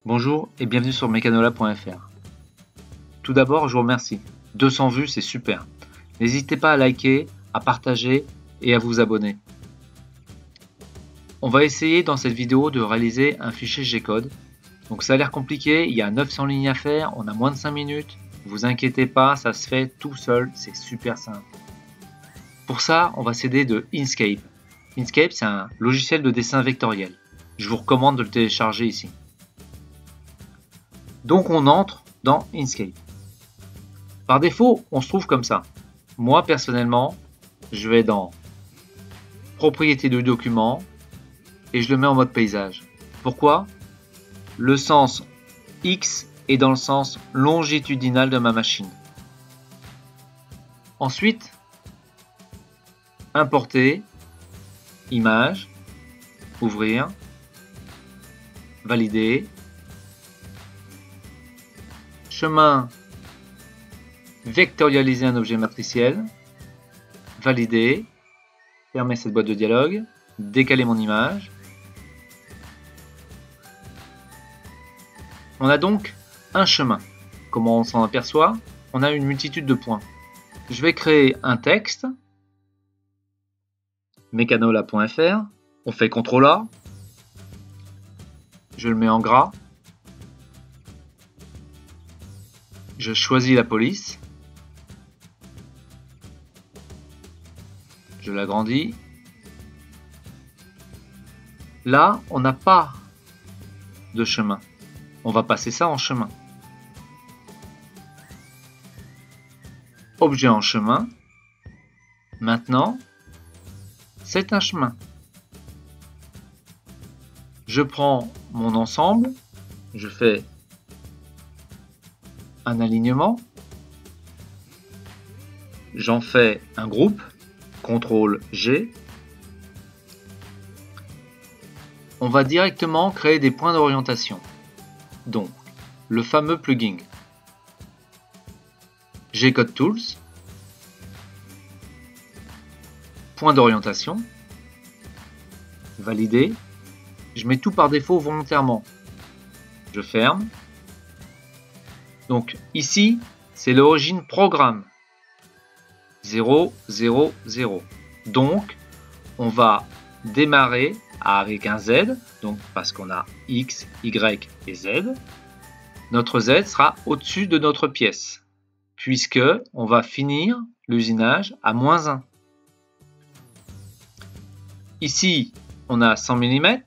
Bonjour et bienvenue sur Mekanola.fr. Tout d'abord, je vous remercie. 200 vues, c'est super. N'hésitez pas à liker, à partager et à vous abonner. On va essayer dans cette vidéo de réaliser un fichier G-code. Donc ça a l'air compliqué, il y a 900 lignes à faire, on a moins de 5 minutes. Ne vous inquiétez pas, ça se fait tout seul, c'est super simple. Pour ça, on va s'aider de Inkscape. Inkscape, c'est un logiciel de dessin vectoriel. Je vous recommande de le télécharger ici. Donc on entre dans Inkscape. Par défaut, on se trouve comme ça. Moi personnellement, je vais dans Propriétés du document et je le mets en mode paysage. Pourquoi? Le sens X est dans le sens longitudinal de ma machine. Ensuite, importer, image, ouvrir, valider, chemin, vectorialiser un objet matriciel, valider, fermer cette boîte de dialogue, décaler mon image. On a donc un chemin. Comment on s'en aperçoit? On a une multitude de points. Je vais créer un texte, Mekanola.fr, on fait CTRL A, je le mets en gras, je choisis la police, je l'agrandis. Là, on n'a pas de chemin. On va passer ça en chemin. Objet en chemin. Maintenant, c'est un chemin. Je prends mon ensemble, je fais un alignement, j'en fais un groupe, CTRL G. On va directement créer des points d'orientation. Donc, le fameux plugin. G-Code Tools, point d'orientation, valider. Je mets tout par défaut volontairement. Je ferme. Donc ici, c'est l'origine programme. 0, 0, 0. Donc, on va démarrer avec un Z, donc parce qu'on a X, Y et Z. Notre Z sera au-dessus de notre pièce, puisque on va finir l'usinage à -1. Ici, on a 100 mm,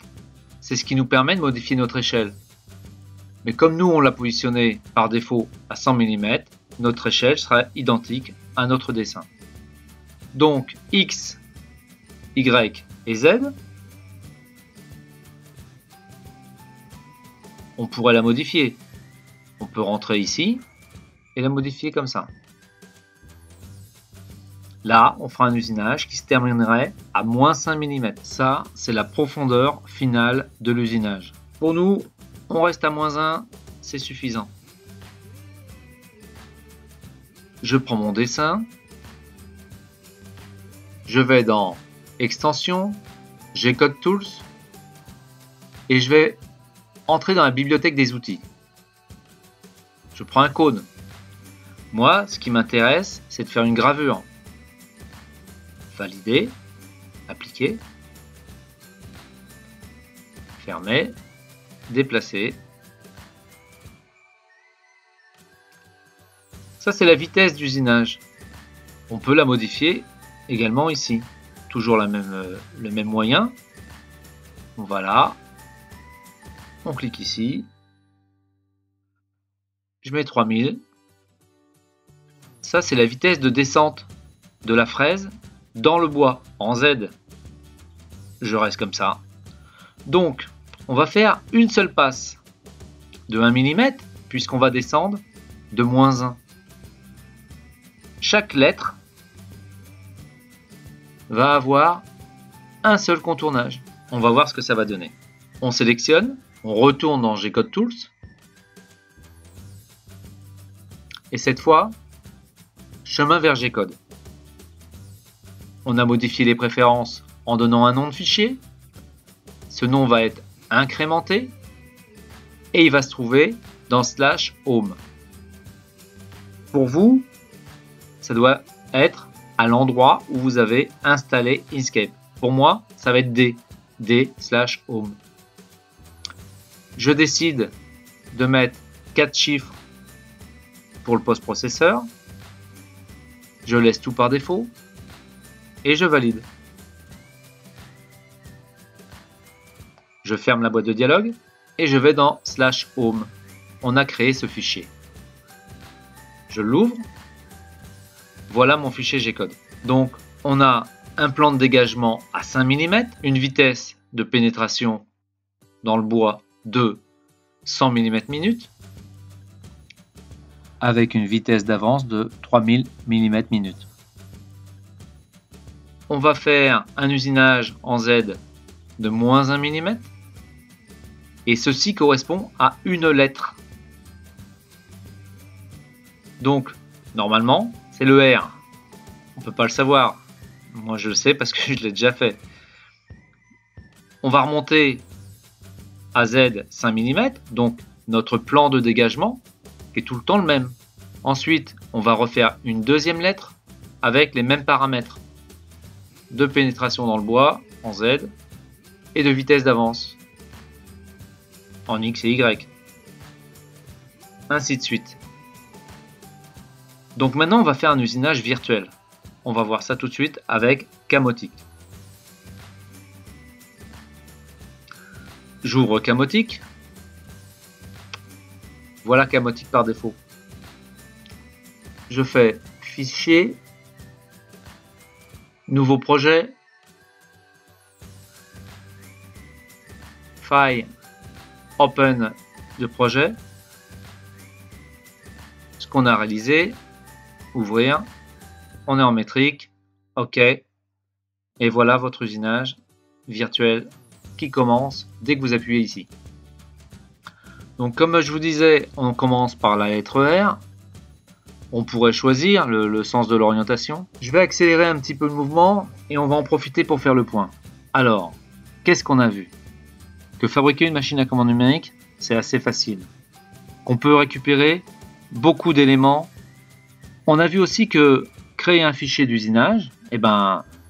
c'est ce qui nous permet de modifier notre échelle. Mais comme nous, on l'a positionné par défaut à 100 mm, notre échelle sera identique à notre dessin. Donc, X, Y et Z, on pourrait la modifier. On peut rentrer ici et la modifier comme ça. Là, on fera un usinage qui se terminerait à -5 mm. Ça, c'est la profondeur finale de l'usinage. Pour nous, on reste à -1, c'est suffisant. Je prends mon dessin, je vais dans Extension, G-Code Tools, et je vais entrer dans la bibliothèque des outils. Je prends un cône. Moi, ce qui m'intéresse, c'est de faire une gravure. Valider, appliquer, fermer, déplacer. Ça, c'est la vitesse d'usinage. On peut la modifier également ici. Toujours le même moyen. Voilà. On clique ici. Je mets 3000. Ça, c'est la vitesse de descente de la fraise dans le bois, en Z. Je reste comme ça. Donc, on va faire une seule passe de 1 mm, puisqu'on va descendre de -1. Chaque lettre va avoir un seul contournage. On va voir ce que ça va donner. On sélectionne, on retourne dans G-Code Tools. Et cette fois, chemin vers G-Code. On a modifié les préférences en donnant un nom de fichier. Ce nom va être incrémenté. et il va se trouver dans /home. Pour vous, ça doit être à l'endroit où vous avez installé Inkscape. Pour moi, ça va être D/home. Je décide de mettre 4 chiffres pour le post-processeur. Je laisse tout par défaut et je valide. Je ferme la boîte de dialogue et je vais dans /home. On a créé ce fichier. Je l'ouvre. Voilà mon fichier G-code. Donc, on a un plan de dégagement à 5 mm, une vitesse de pénétration dans le bois de 100 mm/min, avec une vitesse d'avance de 3000 mm/min. On va faire un usinage en Z de -1 mm, et ceci correspond à une lettre. Donc, normalement, c'est le R. On ne peut pas le savoir. Moi, je le sais parce que je l'ai déjà fait. On va remonter à Z 5 mm, donc notre plan de dégagement est tout le temps le même. Ensuite, on va refaire une deuxième lettre avec les mêmes paramètres de pénétration dans le bois en Z et de vitesse d'avance en X et Y. Ainsi de suite. Donc maintenant, on va faire un usinage virtuel. On va voir ça tout de suite avec Camotic. J'ouvre Camotic. Voilà Camotic par défaut. Je fais Fichier, Nouveau projet, File, Open de projet. Ce qu'on a réalisé, ouvrir. On est en métrique, OK, et voilà votre usinage virtuel qui commence dès que vous appuyez ici. Donc comme je vous disais, on commence par la lettre R. On pourrait choisir le sens de l'orientation. Je vais accélérer un petit peu le mouvement et on va en profiter pour faire le point. Alors, qu'est-ce qu'on a vu? Que fabriquer une machine à commande numérique, c'est assez facile. Qu'on peut récupérer beaucoup d'éléments. On a vu aussi que créer un fichier d'usinage,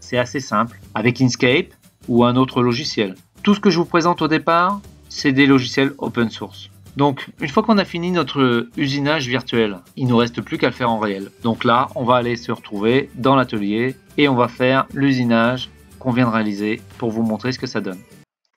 c'est assez simple, avec Inkscape ou un autre logiciel. Tout ce que je vous présente au départ, c'est des logiciels open source. Donc, une fois qu'on a fini notre usinage virtuel, il ne nous reste plus qu'à le faire en réel. Donc là, on va aller se retrouver dans l'atelier et on va faire l'usinage qu'on vient de réaliser pour vous montrer ce que ça donne.